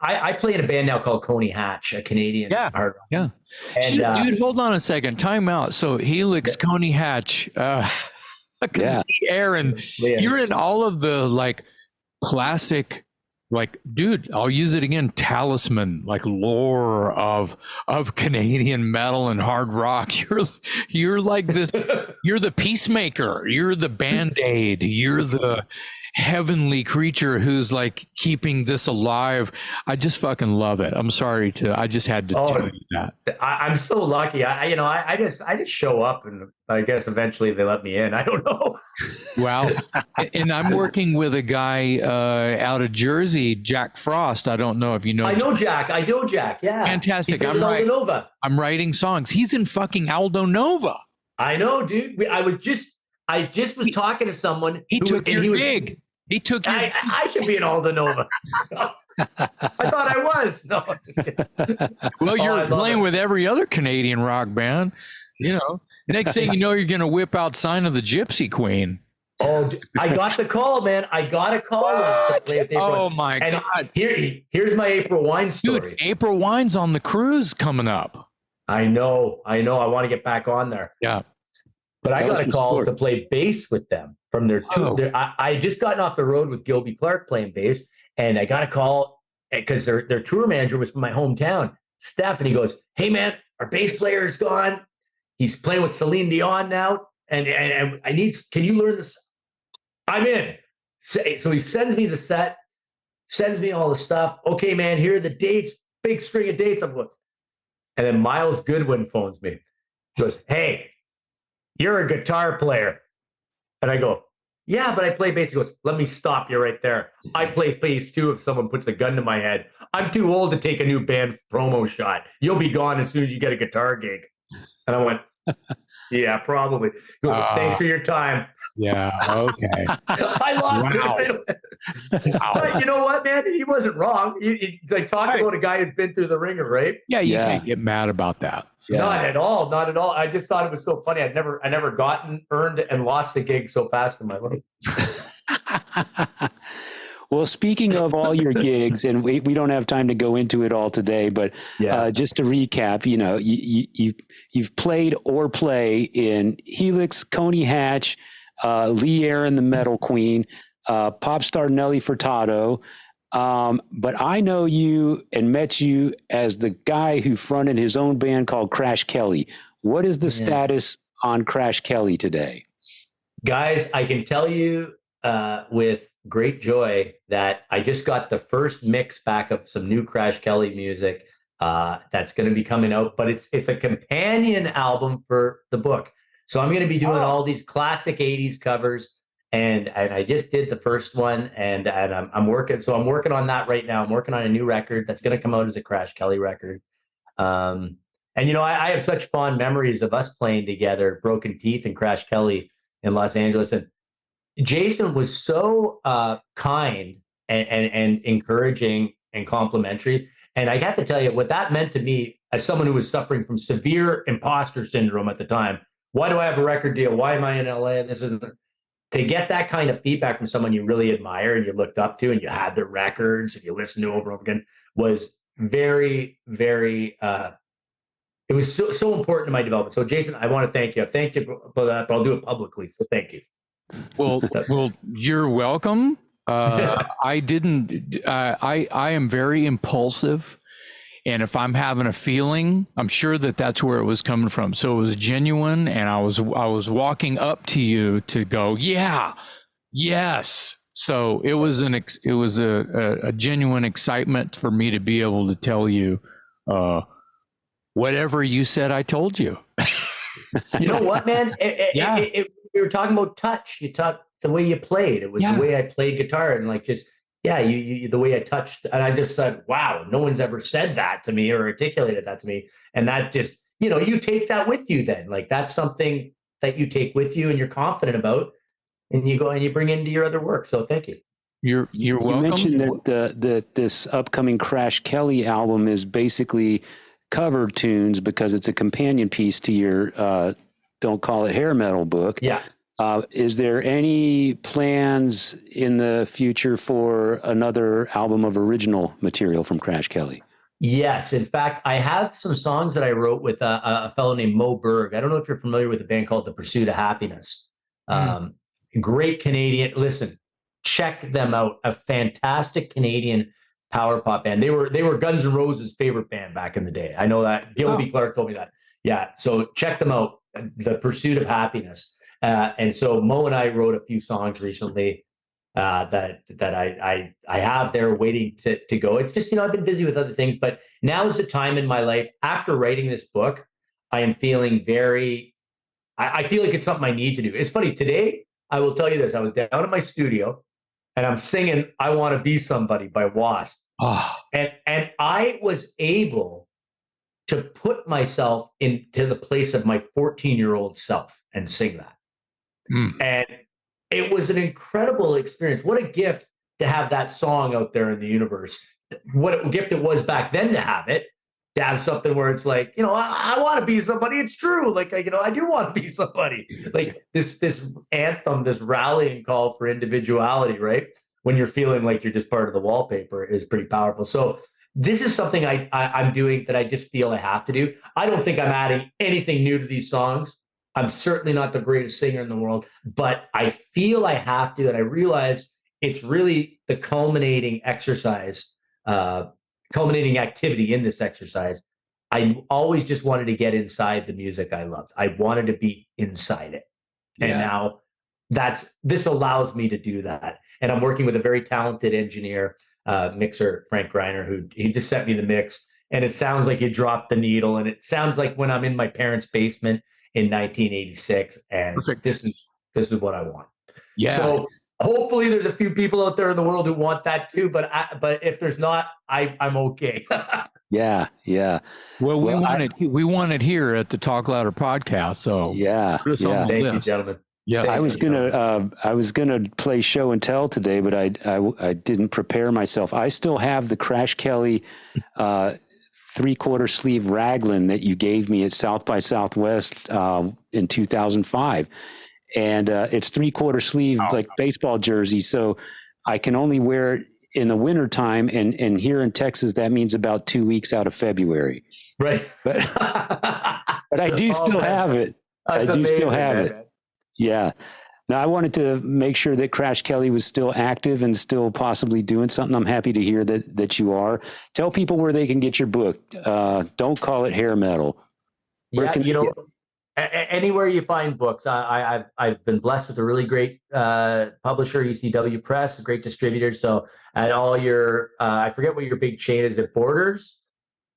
I play in a band now called Coney Hatch, a Canadian hard rock. Yeah. And, Dude, hold on a second. Time out. So Helix, Coney Hatch, Aaron, you're in all of the like classic, like, dude, I'll use it again, talisman, like lore of Canadian metal and hard rock. You're like this, you're the peacemaker, you're the band-aid, you're the heavenly creature who's like keeping this alive. I just fucking love it. I'm sorry I just had to tell you that. I'm so lucky. I just show up, and I guess eventually they let me in. I don't know. Well, and I'm working with a guy out of Jersey, Jack Frost. I don't know if you know. I know Jack. Yeah, fantastic. I'm writing songs. He's in fucking Aldo Nova. I know, dude. I just was talking to someone. He took your gig. He took your. I should be in Aldo Nova. I thought I was. No, I'm just kidding. Well, you're playing with every other Canadian rock band. You know, next thing you know, you're going to whip out Sign of the Gypsy Queen. Oh, I got the call, man. I got a call. Oh my God. Here's my April Wine story. Dude, April Wine's on the cruise coming up. I know. I want to get back on there. Yeah. But I got a call to play bass with them from their tour. I just gotten off the road with Gilby Clark playing bass, and I got a call because their tour manager was from my hometown, Steph, and he goes, "Hey man, our bass player is gone. He's playing with Celine Dion now, and I need. Can you learn this? I'm in." So he sends me the set, sends me all the stuff. Okay, man, here are the dates, big string of dates. I'm going, and then Miles Goodwin phones me. He goes, "Hey, you're a guitar player." And I go, "Yeah, but I play bass." He goes, "Let me stop you right there. I play bass too if someone puts a gun to my head. I'm too old to take a new band promo shot. You'll be gone as soon as you get a guitar gig." And I went, "Yeah, probably." He goes, "Thanks for your time." Yeah, okay. I lost it. But you know what, man? He wasn't wrong. He's like talking about a guy who's been through the ringer, right? Yeah, you can't get mad about that. So. Not at all. I just thought it was so funny. I never earned and lost a gig so fast in my life. Well, speaking of all your gigs, and we don't have time to go into it all today, but just to recap, you know, you've played or play in Helix, Coney Hatch, Lee Aaron, the Metal Queen, pop star Nelly Furtado. But I know you and met you as the guy who fronted his own band called Crash Kelly. What is the status on Crash Kelly today? Guys, I can tell you with great joy that I just got the first mix back of some new Crash Kelly music that's going to be coming out, but it's a companion album for the book. So I'm going to be doing all these classic 80s covers, and I just did the first one, and I'm working. So I'm working on that right now. I'm working on a new record that's going to come out as a Crash Kelly record. And you know, I have such fond memories of us playing together, Broken Teeth and Crash Kelly in Los Angeles, and Jason was so kind and encouraging and complimentary. And I have to tell you what that meant to me as someone who was suffering from severe imposter syndrome at the time. Why do I have a record deal? Why am I in LA? This is to get that kind of feedback from someone you really admire and you looked up to, and you had their records and you listened to over and over again, was very, very. It was so important to my development. So, Jason, I want to thank you. I've thanked you for that, but I'll do it publicly. So, thank you. Well, you're welcome. I am very impulsive, and if I'm having a feeling, I'm sure that's where it was coming from. So it was genuine, and I was walking up to you to go, yeah, yes. So it was a genuine excitement for me to be able to tell you whatever you said I told you. You know what, man? We were talking about touch. You talked the way you played. It was the way I played guitar, and like just you the way I touched. And I just said, wow, no one's ever said that to me or articulated that to me. And that just, you know, you take that with you then. Like that's something that you take with you and you're confident about, and you go and you bring into your other work. So thank you. You're welcome. You mentioned that this upcoming Crash Kelly album is basically cover tunes because it's a companion piece to your Don't Call It Hair Metal book. Yeah. Is there any plans in the future for another album of original material from Crash Kelly? Yes. In fact, I have some songs that I wrote with a fellow named Mo Berg. I don't know if you're familiar with a band called The Pursuit of Happiness. Great Canadian. Listen, check them out. A fantastic Canadian power pop band. They were Guns N' Roses' favorite band back in the day. I know that. Gilby Clarke told me that. Yeah. So check them out. The Pursuit of Happiness. And so Mo and I wrote a few songs recently that I have there waiting to go. It's just, I've been busy with other things, but now is the time in my life after writing this book. I am feeling I feel like it's something I need to do. It's funny, today, I will tell you this. I was down at my studio and I'm singing I Want to Be Somebody by Wasp. Oh. And I was able to put myself into the place of my 14-year-old self and sing that. And it was an incredible experience. What a gift to have that song out there in the universe. What a gift it was back then to have something where it's like, I want to be somebody. It's true. Like, I do want to be somebody. Like this anthem, this rallying call for individuality, right? When you're feeling like you're just part of the wallpaper is pretty powerful. So this is something I'm doing that I just feel I have to do. I don't think I'm adding anything new to these songs. I'm certainly not the greatest singer in the world, but I feel I have to, and I realize it's really the culminating activity in this exercise. I always just wanted to get inside the music I loved. I wanted to be inside it. And now this allows me to do that. And I'm working with a very talented engineer, mixer, Frank Reiner, who he just sent me the mix. And it sounds like you dropped the needle. And it sounds like when I'm in my parents' basement in 1986. And this is what I want. Yeah. So hopefully there's a few people out there in the world who want that too. But if there's not, I'm okay. Yeah. Well, we want it here at the Talk Louder podcast. So Thank you, gentlemen. Yes. I was gonna play show and tell today, but I didn't prepare myself. I still have the Crash Kelly 3/4 sleeve raglan that you gave me at South by Southwest in 2005, and it's 3/4 sleeve like baseball jersey. So I can only wear it in the wintertime, and here in Texas that means about 2 weeks out of February. Right. But I do still have it. That's amazing, still have it. Yeah. Now, I wanted to make sure that Crash Kelly was still active and still possibly doing something. I'm happy to hear that you are. Tell people where they can get your book. Don't Call It Hair Metal. Anywhere you find books. I've been blessed with a really great publisher, ECW Press, a great distributor. So at all your, I forget what your big chain is. At Borders.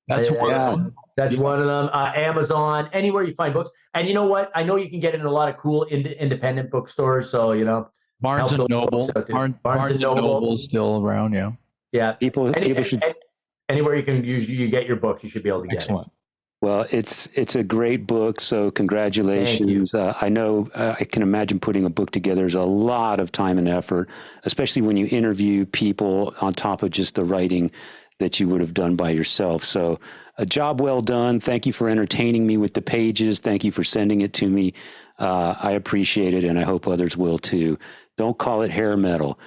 That's one. That's one of them. Amazon, anywhere you find books. And you know what? I know you can get it in a lot of cool independent bookstores. So, Barnes and Noble. Barnes and Noble is still around. Yeah. Yeah. People should. Anywhere you get your books, you should be able to get it. Well, it's a great book. So congratulations. I know I can imagine putting a book together is a lot of time and effort, especially when you interview people on top of just the writing that you would have done by yourself. So a job well done. Thank you for entertaining me with the pages. Thank you for sending it to me. I appreciate it, and I hope others will too. Don't Call It Hair Metal.